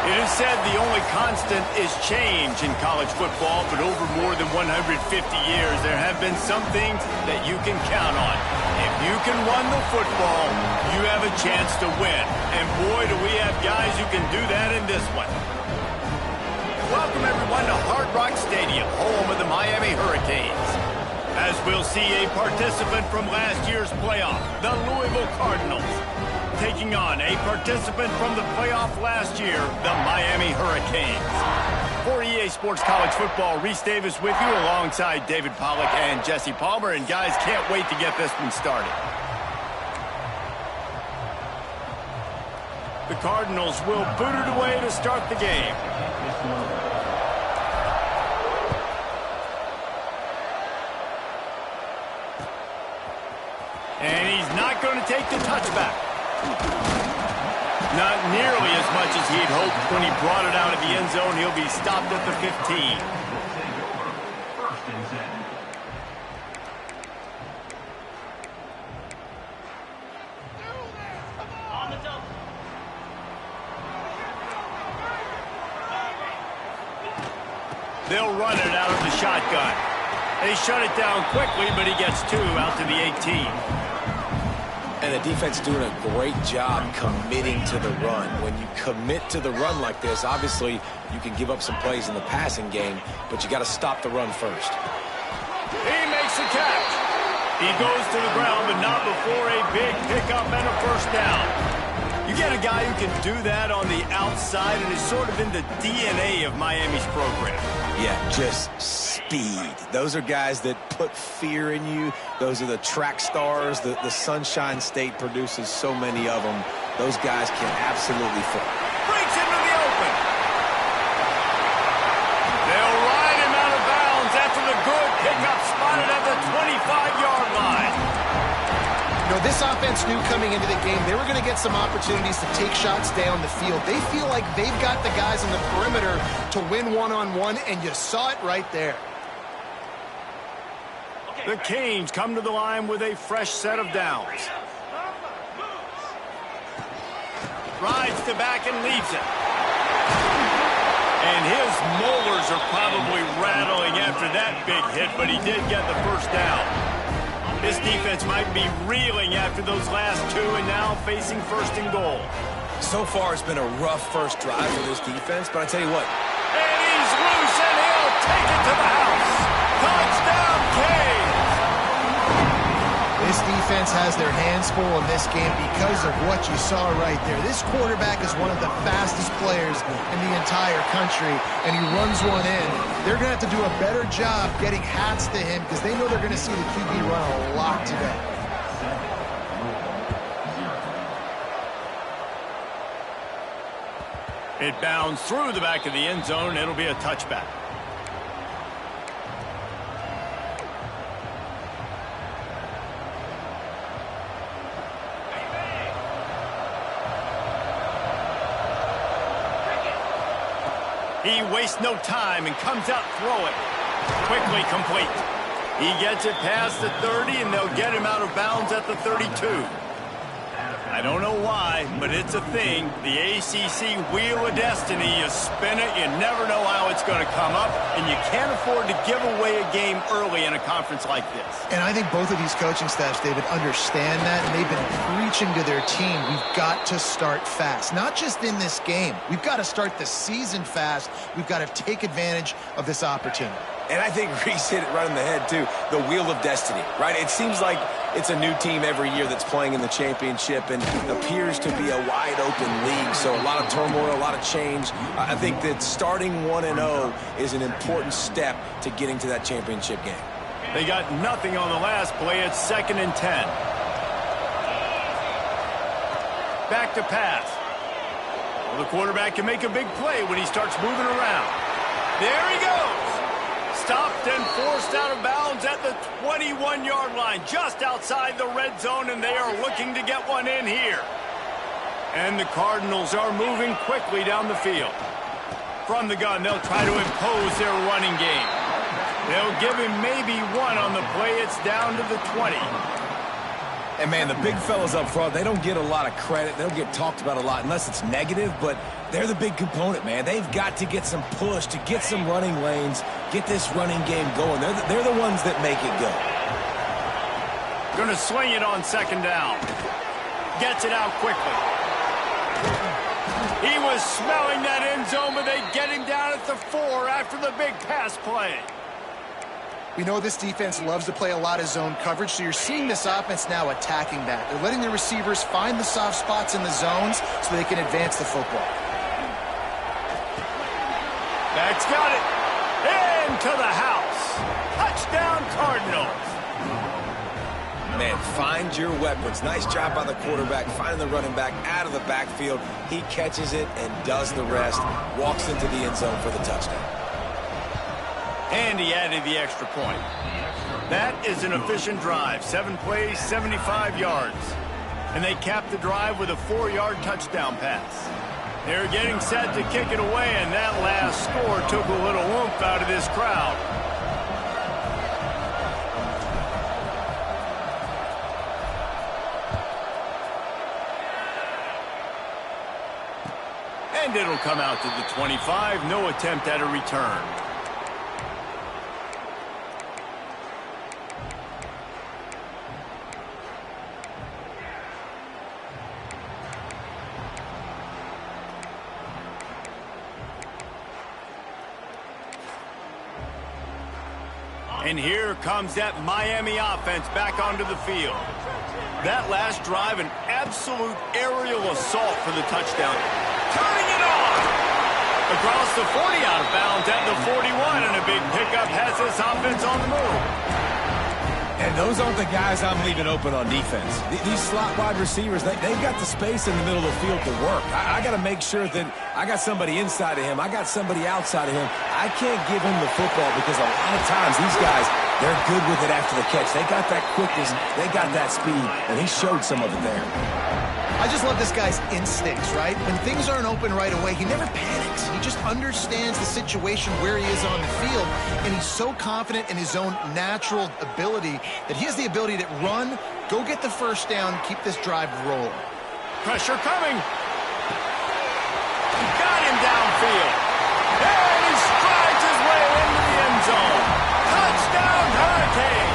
It is said the only constant is change in college football, but over more than 150 years, there have been some things that you can count on. If you can run the football, you have a chance to win. And boy, do we have guys who can do that in this one. Welcome, everyone, to Hard Rock Stadium, home of the Miami Hurricanes. As we'll see a participant from last year's playoff, the Louisville Cardinals, taking on a participant from the playoff last year, the Miami Hurricanes. For EA Sports College Football, Reese Davis with you alongside David Pollack and Jesse Palmer. And guys, can't wait to get this one started. The Cardinals will boot it away to start the game. And he's not going to take the touchback. Not nearly as much as he'd hoped when he brought it out of the end zone. He'll be stopped at the 15. They'll run it out of the shotgun. They shut it down quickly, but he gets 2 out to the 18. And the defense is doing a great job committing to the run. When you commit to the run like this, obviously you can give up some plays in the passing game, but you got to stop the run first. He makes the catch. He goes to the ground, but not before a big pickup and a first down. You get a guy who can do that on the outside, and is sort of in the DNA of Miami's program. Yeah, just speed. Those are guys that put fear in you. Those are the track stars. The Sunshine State produces so many of them. Those guys can absolutely fly. Breaks into the open. They'll ride him out of bounds after the good pickup spotted at the 25-yard line. You know, this offense knew coming into the game they were going to get some opportunities to take shots down the field. They feel like they've got the guys on the perimeter to win one-on-one, and you saw it right there. The Canes come to the line with a fresh set of downs. Rides to back and leaves it. And his molars are probably rattling after that big hit, but he did get the first down. This defense might be reeling after those last 2 and now facing 1st and goal. So far, it's been a rough first drive for this defense, but I tell you what. And he's loose, and he'll take it to the house. Touchdown, Canes! This defense has their hands full in this game because of what you saw right there. This quarterback is one of the fastest players in the entire country, and he runs one in. They're going to have to do a better job getting hats to him because they know they're going to see the QB run a lot today. It bounds through the back of the end zone. It'll be a touchback. He wastes no time and comes out throwing. Quickly complete. He gets it past the 30, and they'll get him out of bounds at the 32. I don't know why, but it's a thing. The ACC Wheel of Destiny, you spin it, you never know how it's going to come up, and you can't afford to give away a game early in a conference like this. And I think both of these coaching staffs, David, understand that, and they've been preaching to their team, we've got to start fast. Not just in this game. We've got to start the season fast. We've got to take advantage of this opportunity. And I think Reese hit it right on the head, too. The Wheel of Destiny, right? It seems like it's a new team every year that's playing in the championship and appears to be a wide-open league. So a lot of turmoil, a lot of change. I think that starting 1-0 is an important step to getting to that championship game. They got nothing on the last play. It's 2nd and 10. Back to pass. Well, the quarterback can make a big play when he starts moving around. There he goes. Stopped and forced out of bounds at the 21-yard line, just outside the red zone, and they are looking to get one in here. And the Cardinals are moving quickly down the field. From the gun, they'll try to impose their running game. They'll give him maybe 1 on the play. It's down to the 20. And, man, the big fellas up front, they don't get a lot of credit. They don't get talked about a lot unless it's negative, but they're the big component, man. They've got to get some push, to get some running lanes, get this running game going. They're the ones that make it go. Going to swing it on second down. Gets it out quickly. He was smelling that end zone, but they get him down at the 4 after the big pass play. We know this defense loves to play a lot of zone coverage, so you're seeing this offense now attacking that. They're letting their receivers find the soft spots in the zones so they can advance the football. That's got it. Into the house. Touchdown, Cardinals. Man, find your weapons. Nice job by the quarterback, finding the running back out of the backfield. He catches it and does the rest. Walks into the end zone for the touchdown. And he added the extra point. That is an efficient drive. 7 plays, 75 yards. And they capped the drive with a 4-yard touchdown pass. They're getting set to kick it away, and that last score took a little oomph out of this crowd. And it'll come out to the 25. No attempt at a return. And here comes that Miami offense back onto the field. That last drive, an absolute aerial assault for the touchdown. Turning it on! Across the 40, out of bounds at the 41, and a big pickup has this offense on the move. And those aren't the guys I'm leaving open on defense. These slot wide receivers, they've got the space in the middle of the field to work. I got to make sure that I got somebody inside of him. I got somebody outside of him. I can't give him the football because a lot of times these guys, they're good with it after the catch. They got that quickness. They got that speed, and he showed some of it there. I just love this guy's instincts, right? When things aren't open right away, he never panics. He just understands the situation where he is on the field, and he's so confident in his own natural ability that he has the ability to run, go get the first down, keep this drive rolling. Pressure coming. Got him downfield. And he strides his way into the end zone. Touchdown, Hurricane.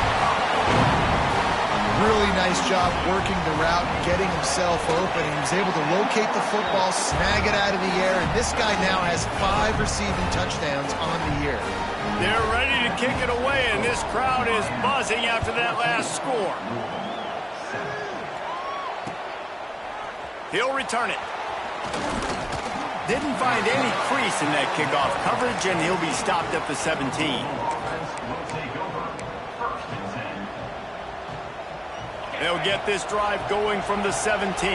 Really nice job working the route, getting himself open. He was able to locate the football, snag it out of the air, and this guy now has 5 receiving touchdowns on the year. They're ready to kick it away, and this crowd is buzzing after that last score. He'll return it. Didn't find any crease in that kickoff coverage, and he'll be stopped at the 17. They'll get this drive going from the 17.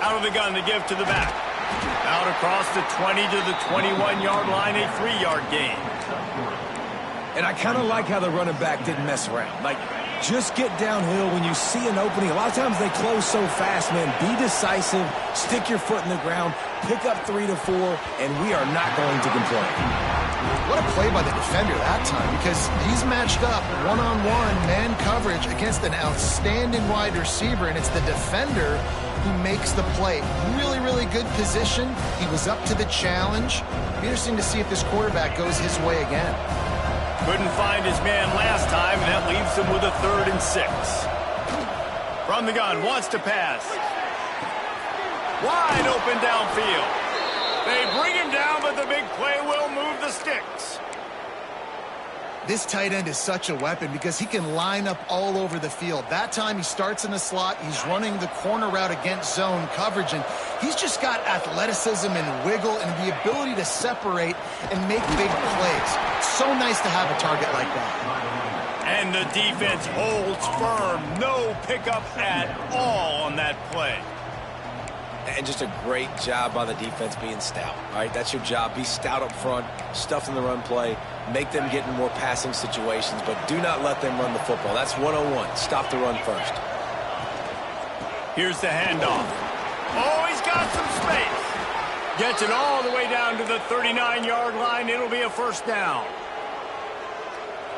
Out of the gun to give to the back. Out across the 20 to the 21-yard line, a 3-yard gain. And I kind of like how the running back didn't mess around. Like, just get downhill when you see an opening. A lot of times they close so fast, man. Be decisive, stick your foot in the ground, pick up 3 to 4, and we are not going to complain. What a play by the defender that time, because he's matched up one-on-one man coverage against an outstanding wide receiver, and it's the defender who makes the play. Really, really good position. He was up to the challenge. Be interesting to see if this quarterback goes his way again. Couldn't find his man last time, and that leaves him with a 3rd and 6. From the gun, wants to pass. Wide open downfield. They bring him down, but the big play will move the sticks. This tight end is such a weapon because he can line up all over the field. That time he starts in the slot. He's running the corner route against zone coverage, and he's just got athleticism and wiggle and the ability to separate and make big plays. It's so nice to have a target like that. And the defense holds firm. No pickup at all on that play. And just a great job by the defense being stout. All right, that's your job. Be stout up front, stuff in the run play, make them get in more passing situations, but do not let them run the football. That's 101. Stop the run first. Here's the handoff. Oh, he's got some space. Gets it all the way down to the 39-yard line. It'll be a first down.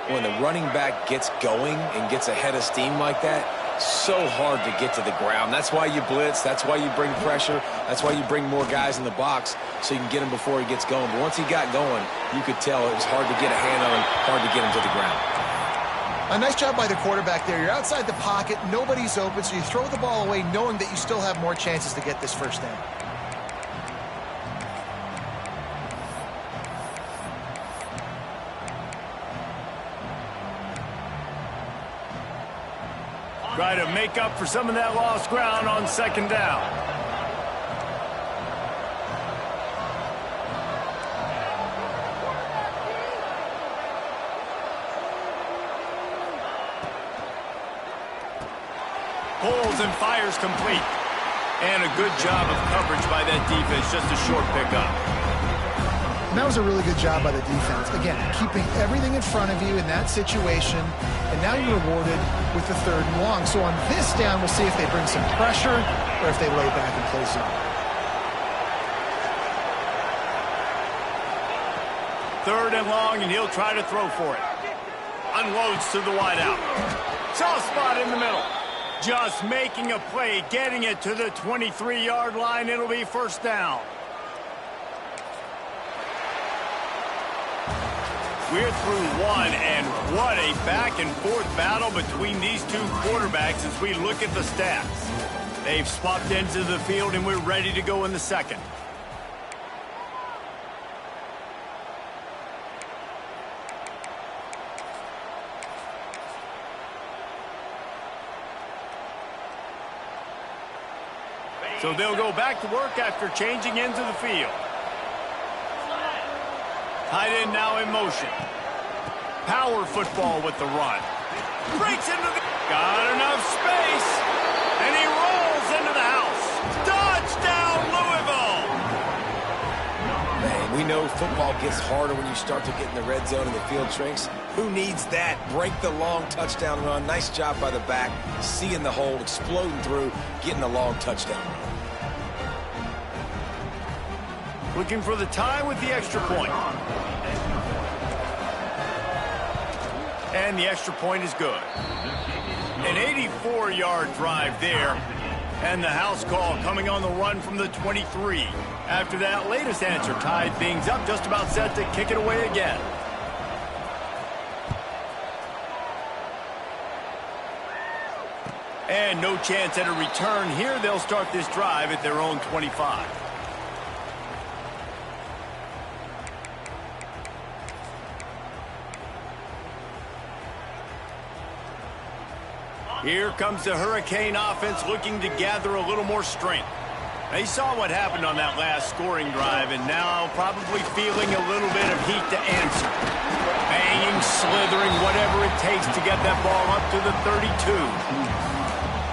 When the running back gets going and gets ahead of steam like that, so hard to get to the ground. That's why you blitz. That's why you bring pressure. That's why you bring more guys in the box so you can get him before he gets going. But once he got going, you could tell it was hard to get a hand on him, hard to get him to the ground. A nice job by the quarterback there. You're outside the pocket. Nobody's open, so you throw the ball away knowing that you still have more chances to get this first down. Try to make up for some of that lost ground on second down. Pulls and fires complete. And a good job of coverage by that defense. Just a short pickup. And that was a really good job by the defense. Again, keeping everything in front of you in that situation. And now you're rewarded with the 3rd and long. So on this down, we'll see if they bring some pressure or if they lay back and play zone. 3rd and long, and he'll try to throw for it. Unloads to the wideout. Soft spot in the middle. Just making a play, getting it to the 23-yard line. It'll be first down. We're through one, and what a back-and-forth battle between these two quarterbacks as we look at the stats. They've swapped ends of the field, and we're ready to go in the second. So they'll go back to work after changing ends of the field. Tight end now in motion. Power football with the run. Breaks into the... Got enough space. And he rolls into the house. Touchdown, Louisville! Man, we know football gets harder when you start to get in the red zone and the field shrinks. Who needs that? Break the long touchdown run. Nice job by the back. Seeing the hole, exploding through, getting a long touchdown run. Looking for the tie with the extra point. And the extra point is good. An 84-yard drive there. And the house call coming on the run from the 23. After that latest answer tied things up, just about set to kick it away again. And no chance at a return here. They'll start this drive at their own 25. Here comes the Hurricane offense looking to gather a little more strength. They saw what happened on that last scoring drive and now probably feeling a little bit of heat to answer. Banging, slithering, whatever it takes to get that ball up to the 32.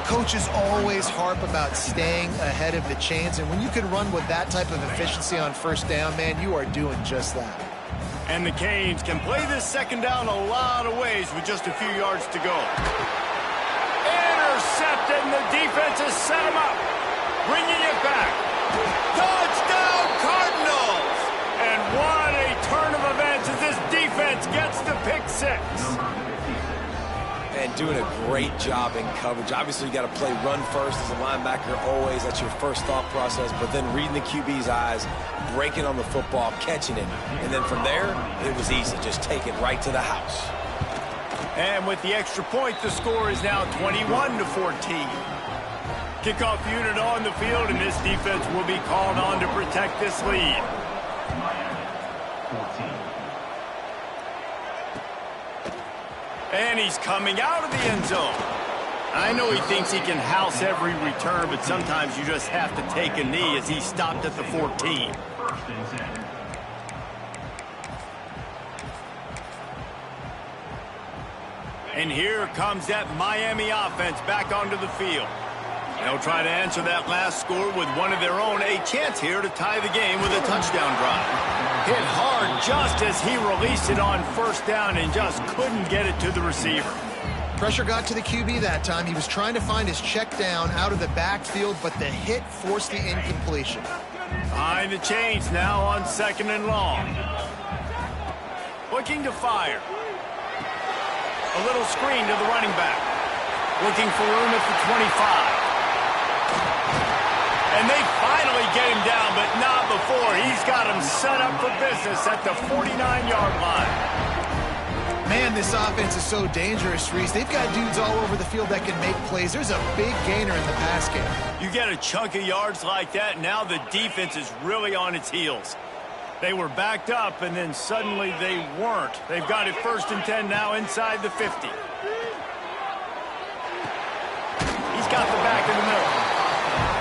Coaches always harp about staying ahead of the chains, and when you can run with that type of efficiency on first down, man, you are doing just that. And the Canes can play this second down a lot of ways with just a few yards to go. Intercepted, and the defense has set him up. Bringing it back. Touchdown, Cardinals! And what a turn of events as this defense gets the pick six. And doing a great job in coverage. Obviously, you got to play run first as a linebacker always. That's your first thought process. But then reading the QB's eyes, breaking on the football, catching it. And then from there, it was easy. Just take it right to the house. And with the extra point, the score is now 21-14. Kickoff unit on the field, and this defense will be called on to protect this lead. And he's coming out of the end zone. I know he thinks he can house every return, but sometimes you just have to take a knee as he stopped at the 14. And here comes that Miami offense back onto the field. They'll try to answer that last score with one of their own. A chance here to tie the game with a touchdown drive. Hit hard just as he released it on first down and just couldn't get it to the receiver. Pressure got to the QB that time. He was trying to find his check down out of the backfield, but the hit forced the incompletion. Behind the chains now on 2nd and long. Looking to fire. A little screen to the running back. Looking for room at the 25. And they finally get him down, but not before. He's got him set up for business at the 49-yard line. Man, this offense is so dangerous, Reese. They've got dudes all over the field that can make plays. There's a big gainer in the pass game. You get a chunk of yards like that, now the defense is really on its heels. They were backed up, and then suddenly they weren't. They've got it 1st and 10 now inside the 50. He's got the back in the middle.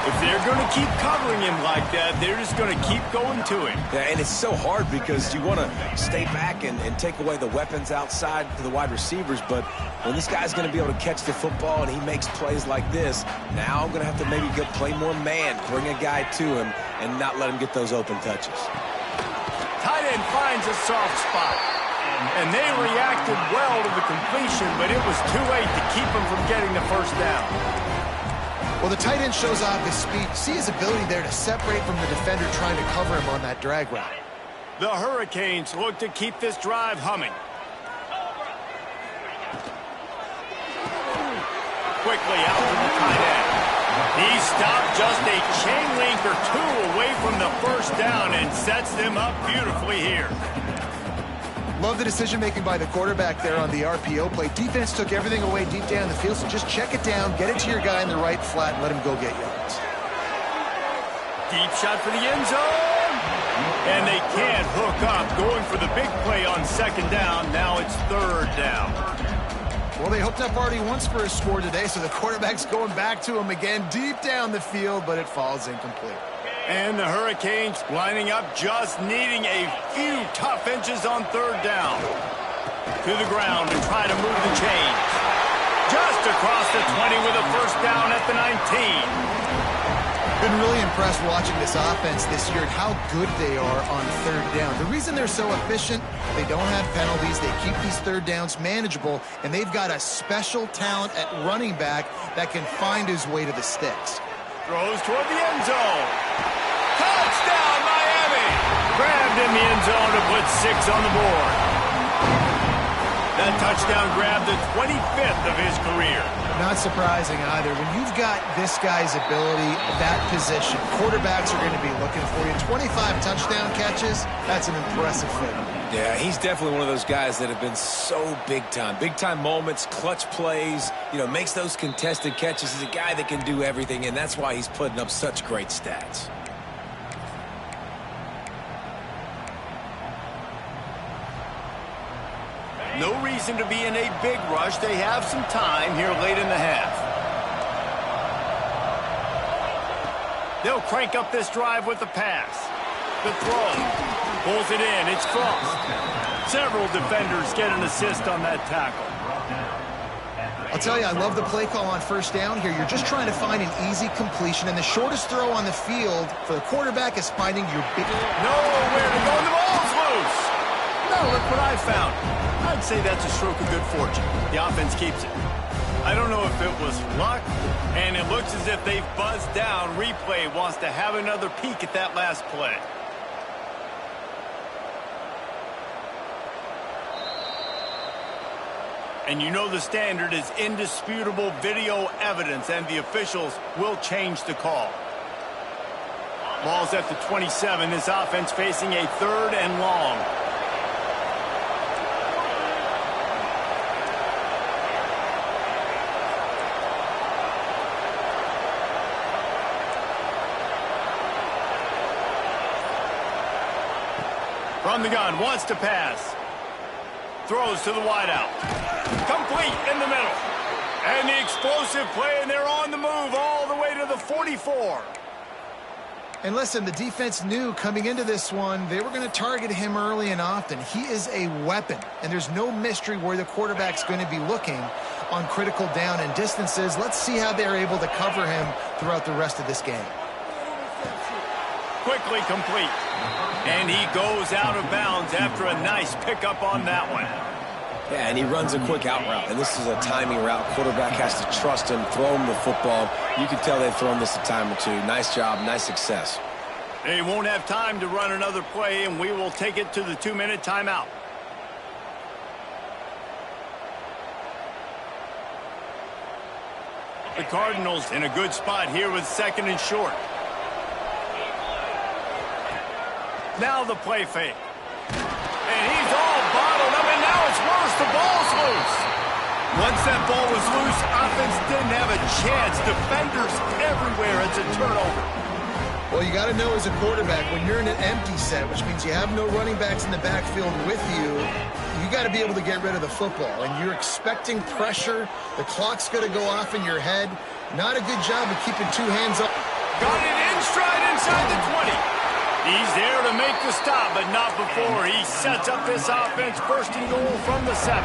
If they're going to keep covering him like that, they're just going to keep going to him. Yeah, and it's so hard because you want to stay back and take away the weapons outside to the wide receivers, but when this guy's going to be able to catch the football and he makes plays like this, now I'm going to have to maybe play more man, bring a guy to him, and not let him get those open touches. Tight end finds a soft spot. And they reacted well to the completion, but it was too late to keep him from getting the 1st down. Well, the tight end shows off his speed. See his ability there to separate from the defender trying to cover him on that drag route. The Hurricanes look to keep this drive humming. Quickly out to the tight end. He stopped just a chain link or 2 away from the 1st down and sets them up beautifully here. Love the decision-making by the quarterback there on the RPO play. Defense took everything away deep down the field, so just check it down, get it to your guy in the right flat, and let him go get yards. Deep shot for the end zone. And they can't hook up. Going for the big play on 2nd down. Now it's 3rd down. Well, they hooked up already once for a score today, so the quarterback's going back to him again deep down the field, but it falls incomplete. And the Hurricanes lining up, just needing a few tough inches on 3rd down. To the ground and try to move the chains. Just across the 20 with a 1st down at the 19. Been really impressed watching this offense this year and how good they are on 3rd down. The reason they're so efficient, they don't have penalties, they keep these 3rd downs manageable, and they've got a special talent at running back that can find his way to the sticks. Throws toward the end zone. Touchdown, Miami! Grabbed in the end zone to put 6 on the board. That touchdown grabbed the 25th of his career. Not surprising either. When you've got this guy's ability, that position, quarterbacks are going to be looking for you. 25 touchdown catches, that's an impressive figure. Yeah, he's definitely one of those guys that have been so big time. Big time moments, clutch plays, makes those contested catches. He's a guy that can do everything, and that's why he's putting up such great stats. No reason to be in a big rush. They have some time here late in the half. They'll crank up this drive with the pass. The throw. Pulls it in. It's crossed. Several defenders get an assist on that tackle. I'll tell you, I love the play call on 1st down here. You're just trying to find an easy completion, and the shortest throw on the field for the quarterback is finding your big... Nowhere to go. The ball's loose. No, look what I found. I'd say that's a stroke of good fortune. The offense keeps it. I don't know if it was luck, and it looks as if they've buzzed down. Replay wants to have another peek at that last play. And you know the standard is indisputable video evidence, and the officials will change the call. Ball's at the 27. This offense facing a 3rd and long. From the gun, wants to pass. Throws to the wideout. Complete in the middle. And the explosive play, and they're on the move all the way to the 44. And listen, the defense knew coming into this one, they were going to target him early and often. He is a weapon, and there's no mystery where the quarterback's going to be looking on critical down and distances. Let's see how they're able to cover him throughout the rest of this game. Quickly complete. And he goes out of bounds after a nice pickup on that one. Yeah, and he runs a quick out route, and this is a timing route. Quarterback has to trust him, throw him the football. You can tell they've thrown this a time or two. Nice job, nice success. They won't have time to run another play, and we will take it to the 2-minute timeout. The Cardinals in a good spot here with 2nd and short. Now the play fake. And he's all bottled up, and now it's worse. The ball's loose. Once that ball was loose, offense didn't have a chance. Defenders everywhere. It's a turnover. Well, you got to know as a quarterback, when you're in an empty set, which means you have no running backs in the backfield with you, you got to be able to get rid of the football. And you're expecting pressure. The clock's going to go off in your head. Not a good job of keeping 2 hands up. Got it in stride inside the 20. He's there to make the stop, but not before. He sets up this offense 1st and goal from the 7.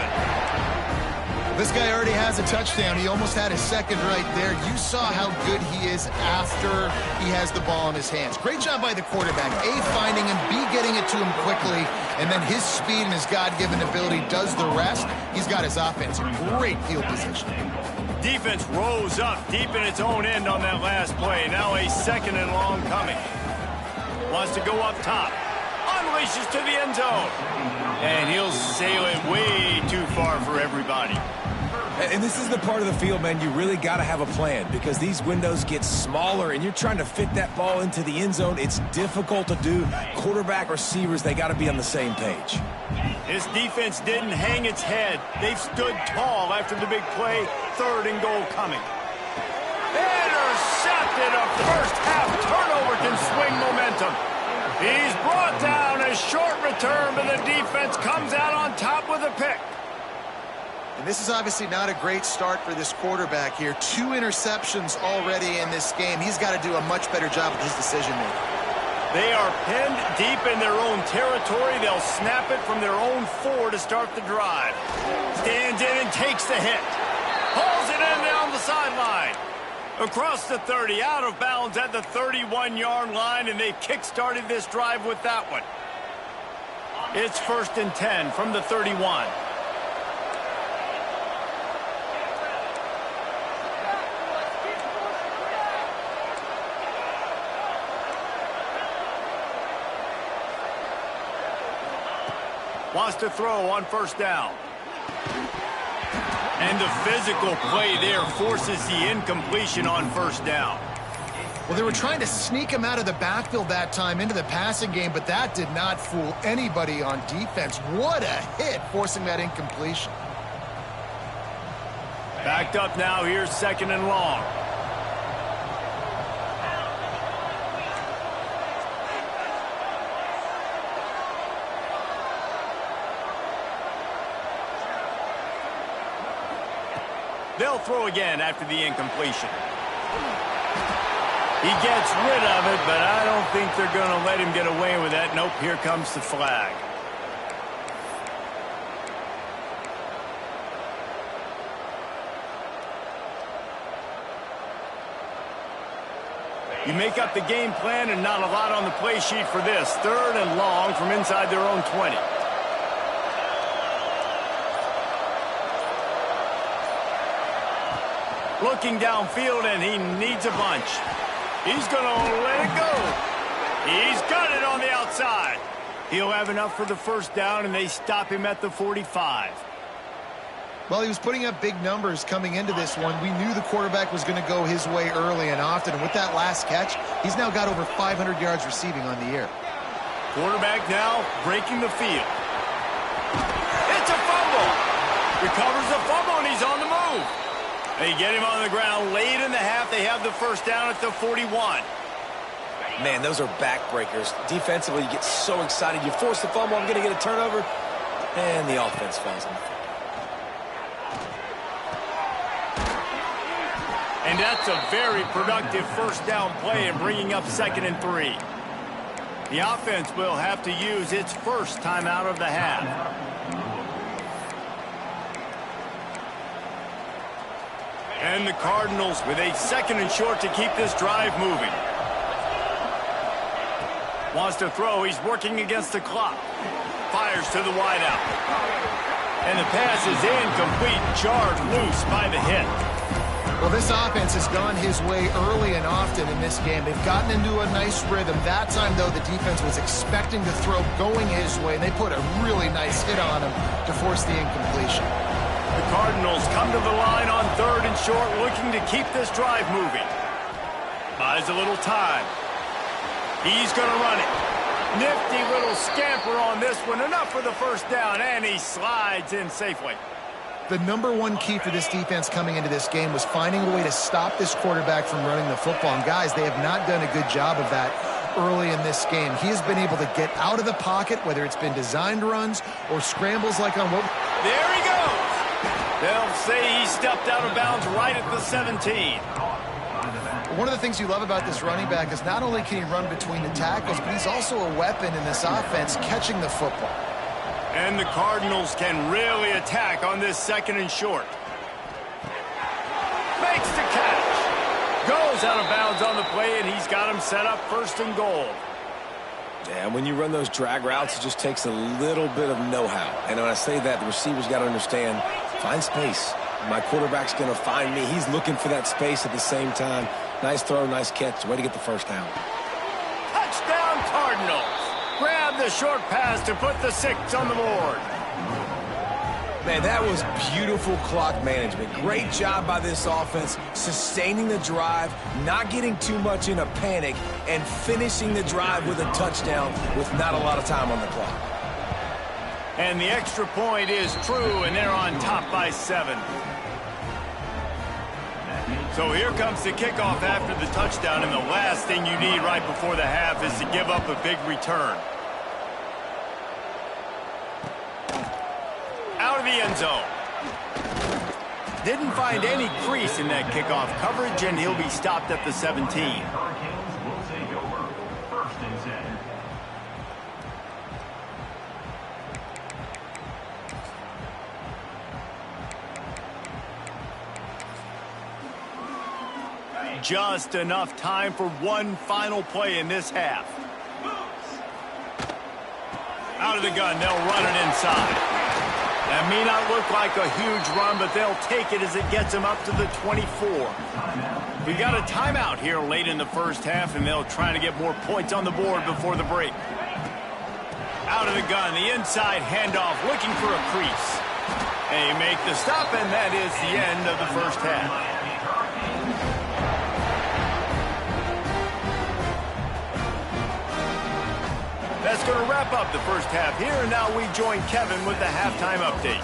This guy already has a touchdown. He almost had his 2nd right there. You saw how good he is after he has the ball in his hands. Great job by the quarterback. A, finding him, B, getting it to him quickly, and then his speed and his God-given ability does the rest. He's got his offense in great field position. Defense rose up deep in its own end on that last play. Now a 2nd and long coming. Wants to go up top. Unleashes to the end zone. And he'll sail it way too far for everybody. And this is the part of the field, man, you really got to have a plan because these windows get smaller and you're trying to fit that ball into the end zone. It's difficult to do. Quarterback, receivers, they got to be on the same page. This defense didn't hang its head. They've stood tall after the big play. 3rd and goal coming. Intercepted. A first-half turnover can swing momentum. He's brought down. A short return, but the defense comes out on top with a pick. And this is obviously not a great start for this quarterback here. 2 interceptions already in this game. He's got to do a much better job with his decision-making. They are pinned deep in their own territory. They'll snap it from their own 4 to start the drive. Stands in and takes the hit. Pulls it in down the sideline. Across the 30, out of bounds at the 31-yard line, and they kick-started this drive with that one. It's 1st and 10 from the 31. Wants to throw on 1st down. And the physical play there forces the incompletion on 1st down. Well, they were trying to sneak him out of the backfield that time into the passing game, but that did not fool anybody on defense. What a hit, forcing that incompletion. Backed up now, here's 2nd and long. They'll throw again after the incompletion. He gets rid of it, but I don't think they're going to let him get away with that. Nope, here comes the flag. You make up the game plan and not a lot on the play sheet for this. 3rd and long from inside their own 20. Looking downfield, and he needs a bunch. He's going to let it go. He's got it on the outside. He'll have enough for the 1st down, and they stop him at the 45. Well, he was putting up big numbers coming into this one. We knew the quarterback was going to go his way early and often, and with that last catch, he's now got over 500 yards receiving on the year. Quarterback now breaking the field. It's a fumble. Recovers the fumble, and he's on the move. They get him on the ground late in the half. They have the 1st down at the 41. Man, those are backbreakers. Defensively, you get so excited. You force the fumble, I'm going to get a turnover, and the offense falls on the field. And that's a very productive 1st down play and bringing up 2nd and 3. The offense will have to use its 1st timeout of the half. And the Cardinals with a 2nd and short to keep this drive moving. Wants to throw. He's working against the clock. Fires to the wideout. And the pass is incomplete. Jarred loose by the hit. Well, this offense has gone his way early and often in this game. They've gotten into a nice rhythm. That time, though, the defense was expecting to throw going his way. They put a really nice hit on him to force the incompletion. The Cardinals come to the line on 3rd and short, looking to keep this drive moving. Buys a little time. He's going to run it. Nifty little scamper on this one. Enough for the first down, and he slides in safely. The number one key for this defense coming into this game was finding a way to stop this quarterback from running the football. And, guys, they have not done a good job of that early in this game. He has been able to get out of the pocket, whether it's been designed runs or scrambles like on what... There he goes. They'll say he stepped out of bounds right at the 17. One of the things you love about this running back is not only can he run between the tackles, but he's also a weapon in this offense catching the football. And the Cardinals can really attack on this 2nd and short. Makes the catch. Goes out of bounds on the play, and he's got him set up 1st and goal. Yeah, when you run those drag routes, it just takes a little bit of know-how. And when I say that, the receiver's got to understand, find space. My quarterback's going to find me. He's looking for that space at the same time. Nice throw, nice catch. Way to get the first down. Touchdown, Cardinals. Grab the short pass to put the 6 on the board. Man, that was beautiful clock management. Great job by this offense, sustaining the drive, not getting too much in a panic, and finishing the drive with a touchdown with not a lot of time on the clock. And the extra point is true, and they're on top by 7. So here comes the kickoff after the touchdown, and the last thing you need right before the half is to give up a big return. Out of the end zone. Didn't find any crease in that kickoff coverage, and he'll be stopped at the 17. Just enough time for one final play in this half. Out of the gun, they'll run it inside. That may not look like a huge run, but they'll take it as it gets them up to the 24. We got a timeout here late in the first half, and they'll try to get more points on the board before the break. Out of the gun, the inside handoff, looking for a crease. They make the stop, and that is the end of the first half. That's going to wrap up the first half here, and now we join Kevin with the halftime update.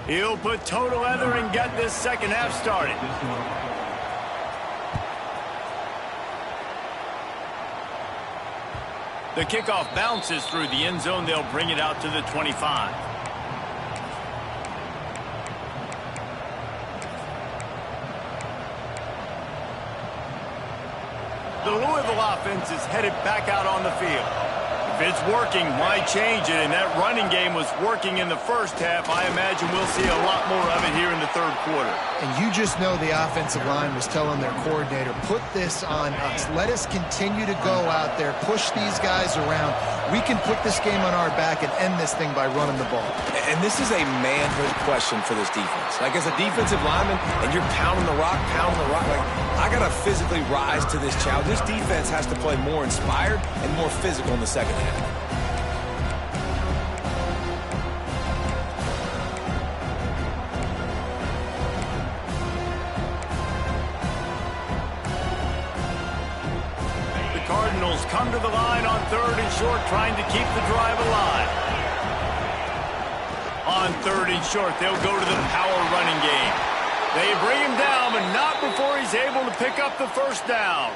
He'll put total leather and get this second half started. The kickoff bounces through the end zone. They'll bring it out to the 25. The Louisville offense is headed back out on the field. If it's working, why change it? And that running game was working in the first half. I imagine we'll see a lot more of it here in the third quarter. And you just know the offensive line was telling their coordinator, put this on us. Let us continue to go out there, push these guys around. We can put this game on our back and end this thing by running the ball. And this is a manhood question for this defense. Like, as a defensive lineman, and you're pounding the rock, like, I got to physically rise to this challenge. This defense has to play more inspired and more physical in the second half. The Cardinals come to the line on 3rd and short, trying to keep the drive alive. On 3rd and short, they'll go to the power running game. They bring him down, but not before he's able to pick up the first down.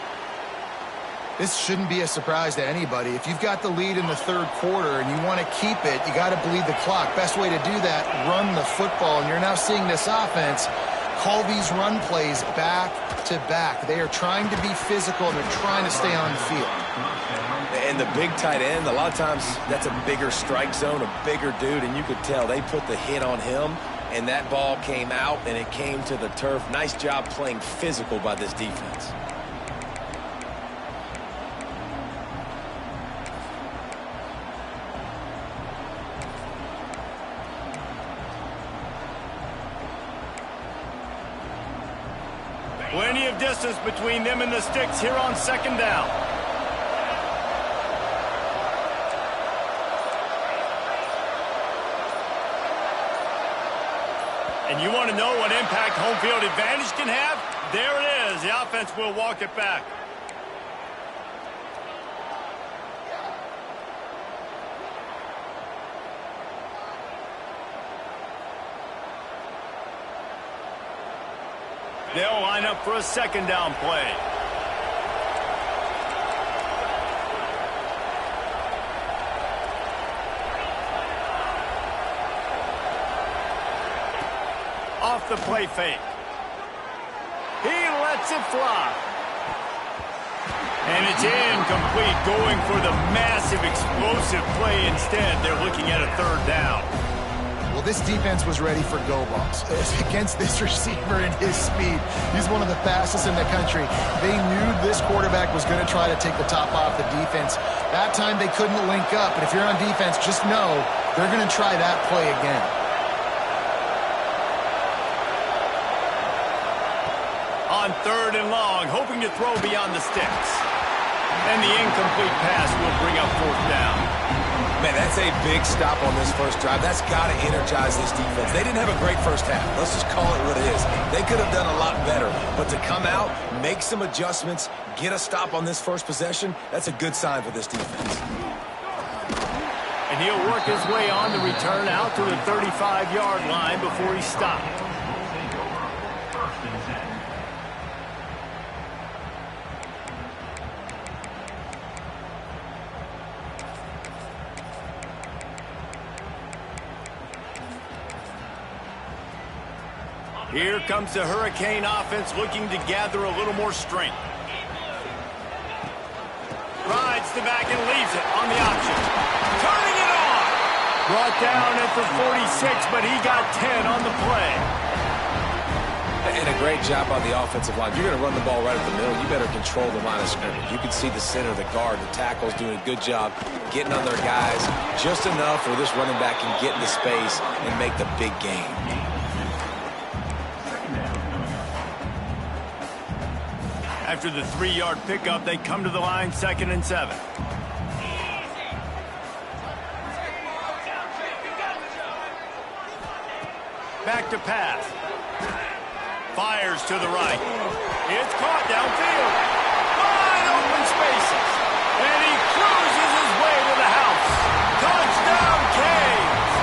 This shouldn't be a surprise to anybody. If you've got the lead in the third quarter and you want to keep it, you got to bleed the clock. Best way to do that, run the football. And you're now seeing this offense call these run plays back to back. They are trying to be physical, and they're trying to stay on the field. And the big tight end, a lot of times that's a bigger strike zone, a bigger dude, and you could tell they put the hit on him, and that ball came out, and it came to the turf. Nice job playing physical by this defense. of distance between them and the sticks here on second down. And you want to know what impact home field advantage can have? There it is. The offense will walk it back. They'll line up for a second down play. Off the play fake. He lets it fly. And it's incomplete, going for the massive explosive play instead. They're looking at a third down. Well, this defense was ready for go balls. Against this receiver and his speed, he's one of the fastest in the country. They knew this quarterback was going to try to take the top off the defense. That time they couldn't link up, but if you're on defense, just know they're going to try that play again. On third and long, hoping to throw beyond the sticks. And the incomplete pass will bring up fourth down. Man, that's a big stop on this first drive. That's got to energize this defense. They didn't have a great first half. Let's just call it what it is. They could have done a lot better. But to come out, make some adjustments, get a stop on this first possession, that's a good sign for this defense. And he'll work his way on the return out to the 35-yard line before he stopped. Here comes the Hurricane offense looking to gather a little more strength. Rides the back and leaves it on the option. Turning it on! Brought down at the 46, but he got 10 on the play. And a great job on the offensive line. If you're going to run the ball right at the middle, you better control the line of scrimmage. You can see the center, the guard, the tackles doing a good job getting on their guys just enough where this running back can get into space and make the big game. After the 3-yard pickup, they come to the line 2nd and 7. Back to pass. Fires to the right. It's caught downfield. Wide open spaces. And he cruises his way to the house. Touchdown, Canes!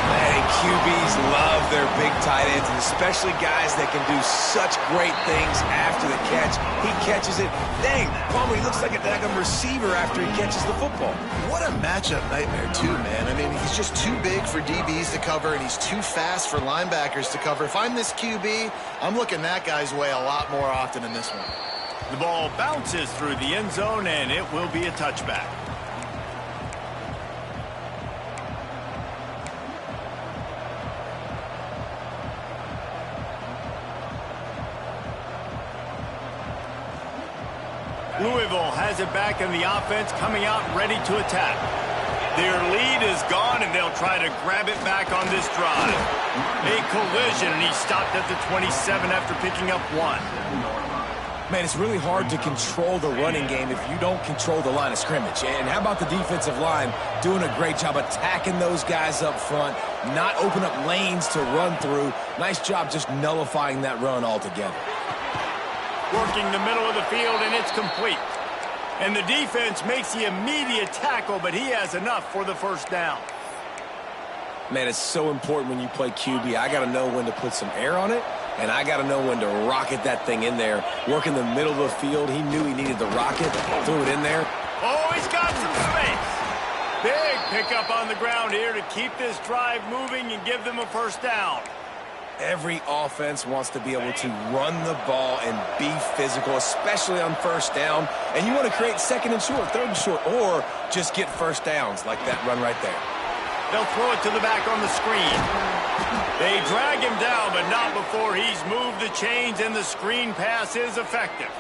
Man, QBs love their big tight ends, and especially guys that can do such great things after the catch. He catches it. Dang, Palmer, he looks like a daggum receiver after he catches the football. What a matchup nightmare, too, man. I mean, he's just too big for DBs to cover, and he's too fast for linebackers to cover. If I'm this QB, I'm looking that guy's way a lot more often in this one. The ball bounces through the end zone, and it will be a touchback. Louisville has it back, and the offense coming out ready to attack. Their lead is gone, and they'll try to grab it back on this drive. A collision, and he stopped at the 27 after picking up 1. Man, it's really hard to control the running game if you don't control the line of scrimmage. And how about the defensive line doing a great job attacking those guys up front, not open up lanes to run through. Nice job just nullifying that run altogether. Working the middle of the field, and it's complete. And the defense makes the immediate tackle, but he has enough for the first down. Man, it's so important when you play QB. I got to know when to put some air on it, and I got to know when to rocket that thing in there. Working the middle of the field, he knew he needed the rocket, threw it in there. Oh, he's got some space. Big pickup on the ground here to keep this drive moving and give them a first down. Every offense wants to be able to run the ball and be physical, especially on first down. And you want to create 2nd and short, 3rd and short, or just get first downs like that run right there. They'll throw it to the back on the screen. They drag him down, but not before he's moved the chains, and the screen pass is effective.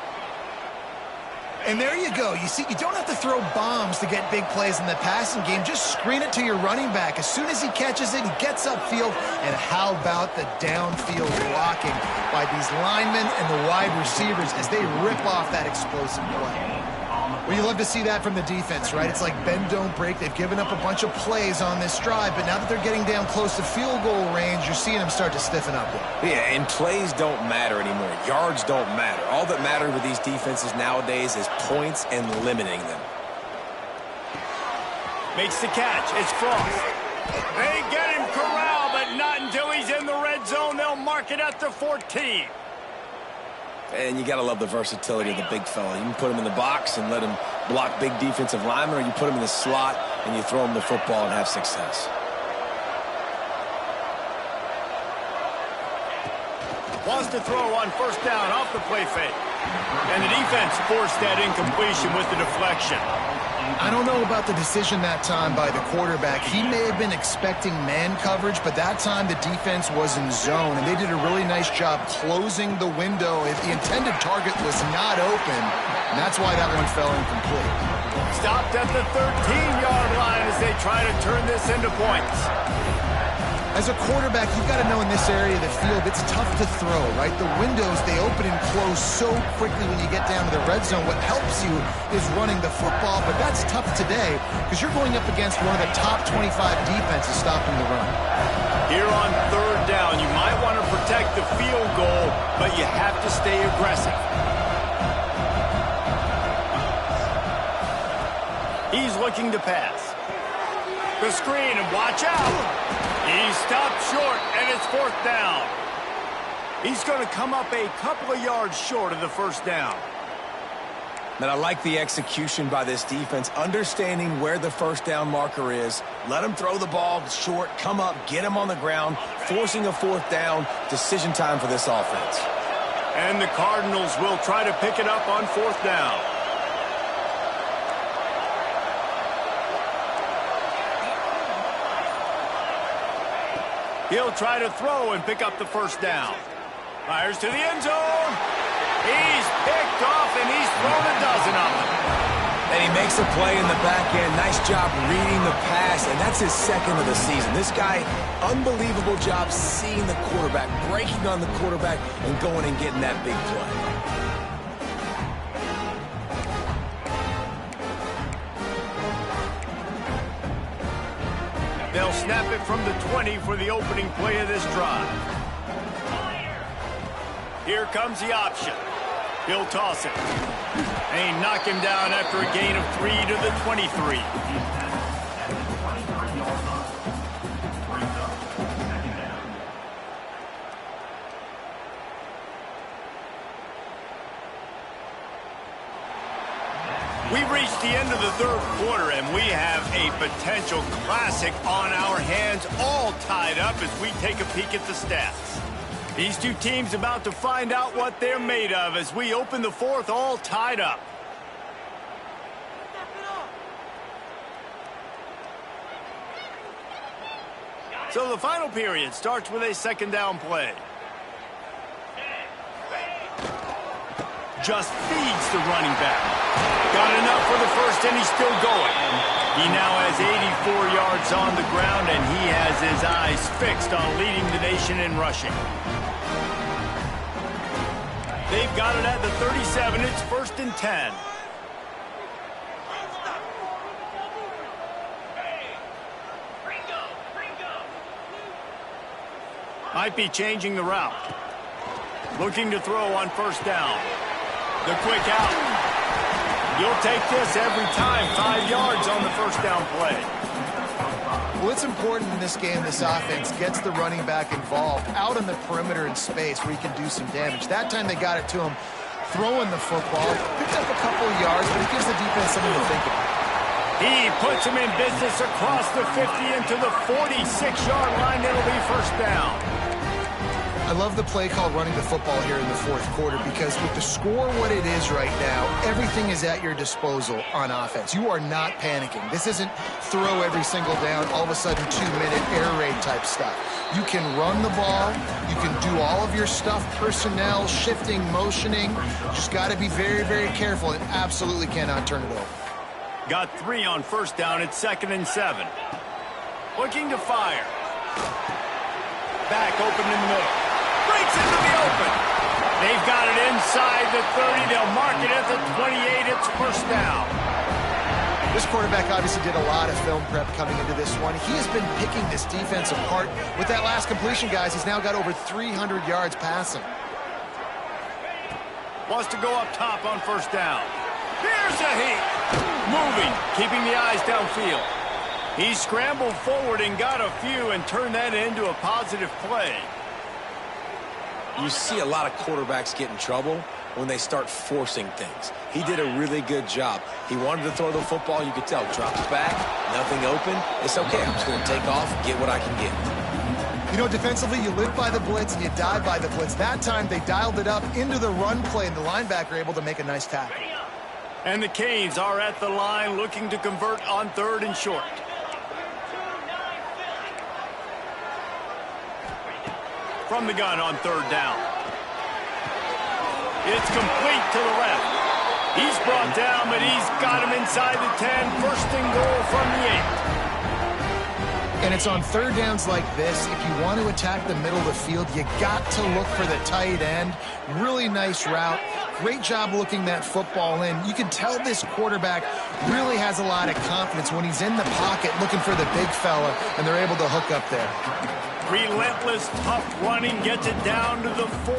And there you go. You see, you don't have to throw bombs to get big plays in the passing game. Just screen it to your running back. As soon as he catches it, he gets upfield. And how about the downfield blocking by these linemen and the wide receivers as they rip off that explosive play? Well, you love to see that from the defense, right? It's like bend, don't break. They've given up a bunch of plays on this drive, but now that they're getting down close to field goal range, you're seeing them start to stiffen up there. Yeah, and plays don't matter anymore. Yards don't matter. All that matters with these defenses nowadays is points and limiting them. Makes the catch. It's Frost. They get him corralled, but not until he's in the red zone. They'll mark it at the 14. And you got to love the versatility of the big fella. You can put him in the box and let him block big defensive linemen, or you put him in the slot and you throw him the football and have success. Wants to throw on first down off the play fake. And the defense forced that incompletion with the deflection. I don't know about the decision that time by the quarterback. He may have been expecting man coverage, but that time the defense was in zone, and they did a really nice job closing the window. If the intended target was not open, and that's why that one fell incomplete. Stopped at the 13-yard line as they try to turn this into points. As a quarterback, you've got to know in this area of the field, it's tough to throw, right? The windows, they open and close so quickly when you get down to the red zone. What helps you is running the football, but that's tough today because you're going up against one of the top 25 defenses stopping the run. Here on third down, you might want to protect the field goal, but you have to stay aggressive. He's looking to pass. The screen, and watch out. He stopped short, and it's fourth down. He's going to come up a couple of yards short of the first down. And I like the execution by this defense, understanding where the first down marker is. Let him throw the ball short, come up, get him on the ground, forcing a fourth down. Decision time for this offense. And the Cardinals will try to pick it up on fourth down. He'll try to throw and pick up the first down. Fires to the end zone. He's picked off, and he's thrown a dozen of them. And he makes a play in the back end. Nice job reading the pass, and that's his second of the season. This guy, unbelievable job seeing the quarterback, breaking on the quarterback, and going and getting that big play. They'll snap it from the 20 for the opening play of this drive. Here comes the option. He'll toss it. And he knock him down after a gain of 3 to the 23. We've reached the end of the third quarter, and we have a potential classic on our hands, all tied up as we take a peek at the stats. These two teams about to find out what they're made of as we open the fourth, all tied up. So the final period starts with a second down play. Just feeds the running back. Got enough for the first, and he's still going. He now has 84 yards on the ground, and he has his eyes fixed on leading the nation in rushing. They've got it at the 37. It's 1st and 10. Might be changing the route. Looking to throw on first down. The quick out. You'll take this every time. 5 yards on the first down play. Well, it's important in this game this offense gets the running back involved out on the perimeter in space where he can do some damage. That time they got it to him throwing the football. Picked up a couple of yards, but it gives the defense something to think about. He puts him in business across the 50 into the 46-yard line. It'll be first down. I love the play called running the football here in the fourth quarter because with the score what it is right now, everything is at your disposal on offense. You are not panicking. This isn't throw every single down, all of a sudden 2-minute air raid type stuff. You can run the ball. You can do all of your stuff, personnel, shifting, motioning. Just got to be very, very careful and absolutely cannot turn it over. Got 3 on first down. It's 2nd and 7. Looking to fire. Back open in the middle. Breaks into the open. They've got it inside the 30. They'll mark it at the 28. It's first down. This quarterback obviously did a lot of film prep coming into this one. He has been picking this defense apart. With that last completion, guys, he's now got over 300 yards passing. Wants to go up top on first down. Here's a heat. Moving, keeping the eyes downfield. He scrambled forward and got a few and turned that into a positive play. You see a lot of quarterbacks get in trouble when they start forcing things. He did a really good job. He wanted to throw the football. You could tell. Drops back, nothing open. It's okay. I'm just going to take off and get what I can get. You know, defensively, you live by the blitz and you die by the blitz. That time, they dialed it up into the run play, and the linebacker able to make a nice tackle. And the Canes are at the line looking to convert on 3rd and short. From the gun on 3rd down. It's complete to the left. He's brought down, but he's got him inside the 10. First and goal from the 8. And it's on 3rd downs like this. If you want to attack the middle of the field, you got to look for the tight end. Really nice route. Great job looking that football in. You can tell this quarterback really has a lot of confidence when he's in the pocket looking for the big fella, and they're able to hook up there. Relentless, tough running gets it down to the 4.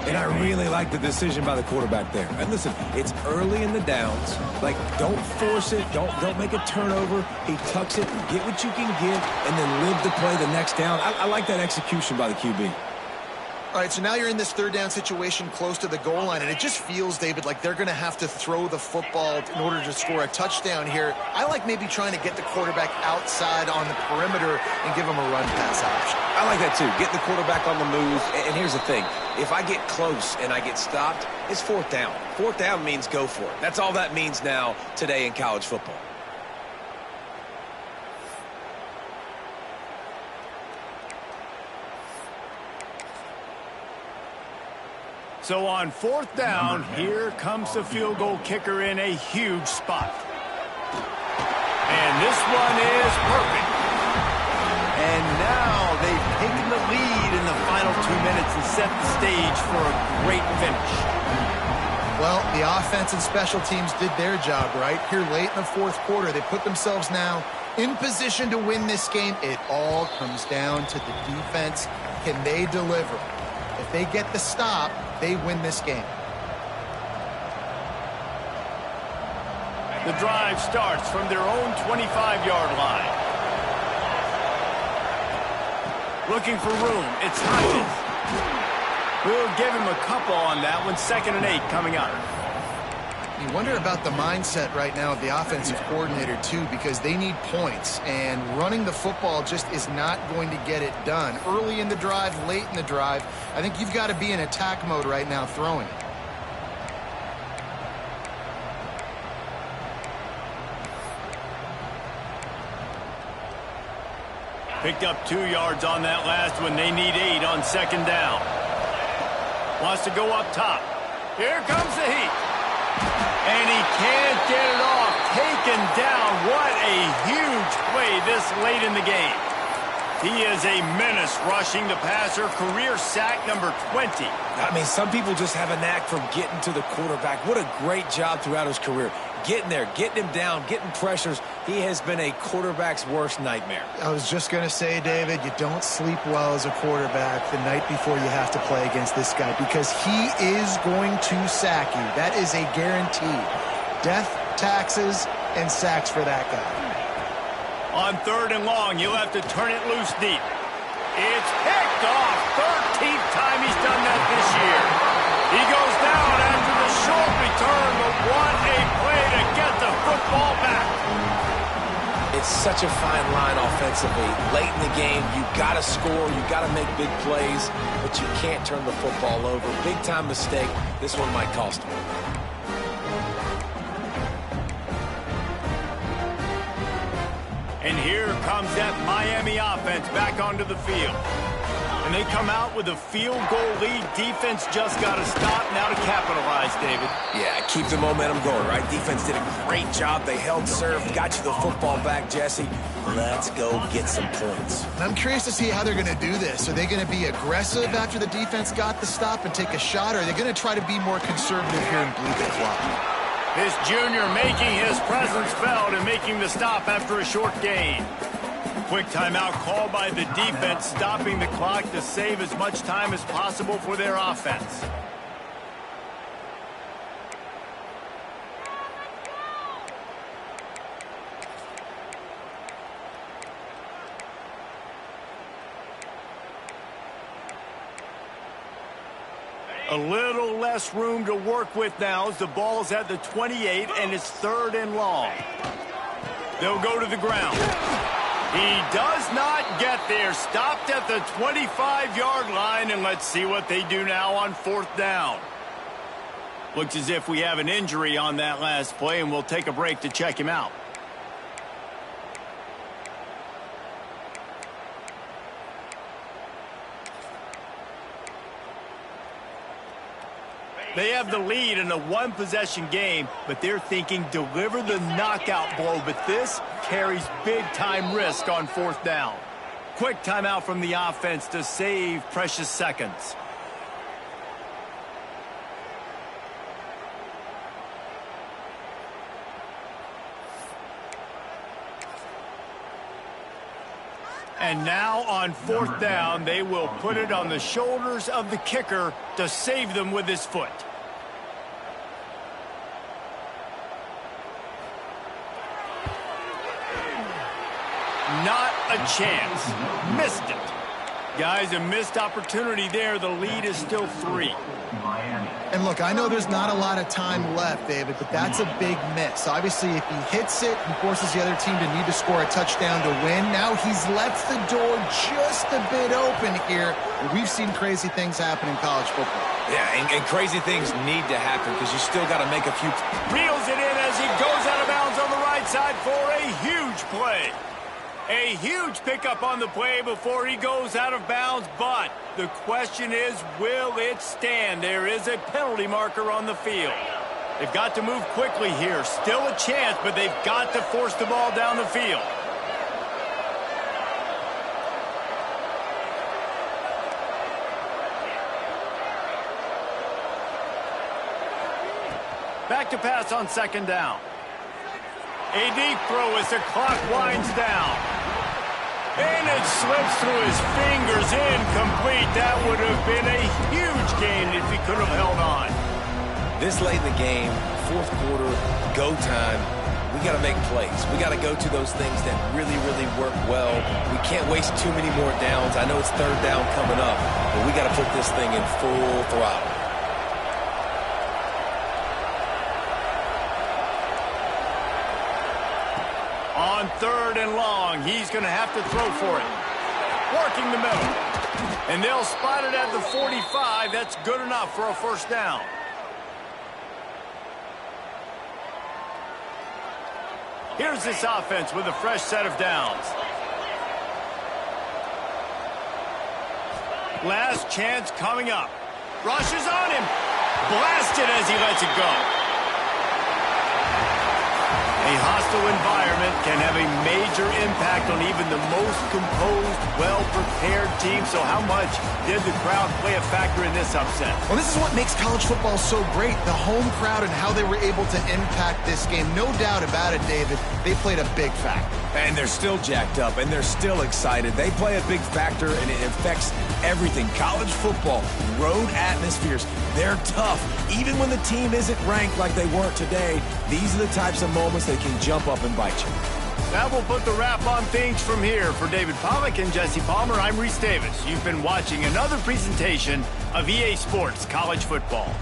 And I really like the decision by the quarterback there. And listen, it's early in the downs. Like, don't force it. Don't make a turnover. He tucks it, get what you can get, and then live the play the next down. I like that execution by the QB. All right, so now you're in this 3rd down situation close to the goal line, and it just feels, David, like they're going to have to throw the football in order to score a touchdown here. I like maybe trying to get the quarterback outside on the perimeter and give him a run-pass option. I like that, too. Get the quarterback on the move. And here's the thing. If I get close and I get stopped, it's 4th down. 4th down means go for it. That's all that means now today in college football. So on 4th down, here comes the field goal kicker in a huge spot. And this one is perfect. And now they've taken the lead in the final 2 minutes and set the stage for a great finish. Well, the offense and special teams did their job, right? Here late in the 4th quarter, they put themselves now in position to win this game. It all comes down to the defense. Can they deliver? If they get the stop, they win this game. The drive starts from their own 25-yard line. Looking for room. It's Hodges. We'll give him a couple on that one. 2nd and 8 coming up. You wonder about the mindset right now of the offensive coordinator, too, because they need points, and running the football just is not going to get it done. Early in the drive, late in the drive, I think you've got to be in attack mode right now throwing it. Picked up 2 yards on that last one. They need 8 on 2nd down. Wants to go up top. Here comes the heat. And he can't get it off. Taken down. What a huge play this late in the game. He is a menace rushing the passer. Career sack number 20. I mean, some people just have a knack for getting to the quarterback. What a great job throughout his career. Getting there, getting him down, getting pressures. He has been a quarterback's worst nightmare. I was just going to say, David, you don't sleep well as a quarterback the night before you have to play against this guy because he is going to sack you. That is a guarantee. Death, taxes, and sacks for that guy. On 3rd and long, you'll have to turn it loose deep. It's picked off. 13th time he's done that this year. He goes down after the short return, but what a play to get the football back. It's such a fine line offensively. Late in the game, you got to score, you got to make big plays, but you can't turn the football over. Big-time mistake. This one might cost him. And here comes that Miami offense back onto the field. And they come out with a field goal lead. Defense just got to stop now to capitalize, David. Yeah, keep the momentum going, right? Defense did a great job. They held serve, got you the football back, Jesse. Let's go get some points. And I'm curious to see how they're going to do this. Are they going to be aggressive after the defense got the stop and take a shot, or are they going to try to be more conservative here and bleed the clock? This junior making his presence felt and making the stop after a short gain. Quick timeout called by the defense, stopping the clock to save as much time as possible for their offense. A little less room to work with now as the ball's at the 28 and it's 3rd and long. They'll go to the ground. He does not get there. Stopped at the 25-yard line, and let's see what they do now on 4th down. Looks as if we have an injury on that last play, and we'll take a break to check him out. They have the lead in a one-possession game, but they're thinking deliver the knockout blow, but this carries big-time risk on 4th down. Quick timeout from the offense to save precious seconds. And now on 4th down, they will put it on the shoulders of the kicker to save them with his foot. Not a chance. Missed it. Guys, a missed opportunity there. The lead is still 3. And look, I know there's not a lot of time left, David, but that's a big miss. Obviously, if he hits it and forces the other team to need to score a touchdown to win, now he's left the door just a bit open here. We've seen crazy things happen in college football. Yeah, and crazy things need to happen because you still got to make a few. Reels it in as he goes out of bounds on the right side for a huge play. A huge pickup on the play before he goes out of bounds, but the question is, will it stand? There is a penalty marker on the field. They've got to move quickly here. Still a chance, but they've got to force the ball down the field. Back to pass on 2nd down. A deep throw as the clock winds down. And it slips through his fingers, incomplete. That would have been a huge gain if he could have held on. This late in the game, 4th quarter, go time, we got to make plays. We got to go to those things that really, really work well. We can't waste too many more downs. I know it's 3rd down coming up, but we got to put this thing in full throttle. On 3rd and long, he's going to have to throw for it. Working the middle. And they'll spot it at the 45. That's good enough for a 1st down. Here's this offense with a fresh set of downs. Last chance coming up. Rushes on him. Blasted as he lets it go. A hostile environment can have a major impact on even the most composed, well-prepared team. So how much did the crowd play a factor in this upset? Well, this is what makes college football so great, the home crowd and how they were able to impact this game. No doubt about it, David. They played a big factor. And they're still jacked up, and they're still excited. They play a big factor, and it affects everything. College football, road atmospheres, they're tough. Even when the team isn't ranked like they weren't today, these are the types of moments that can jump up and bite you. That will put the wrap on things from here. For David Pollack and Jesse Palmer, I'm Reese Davis. You've been watching another presentation of EA Sports College Football.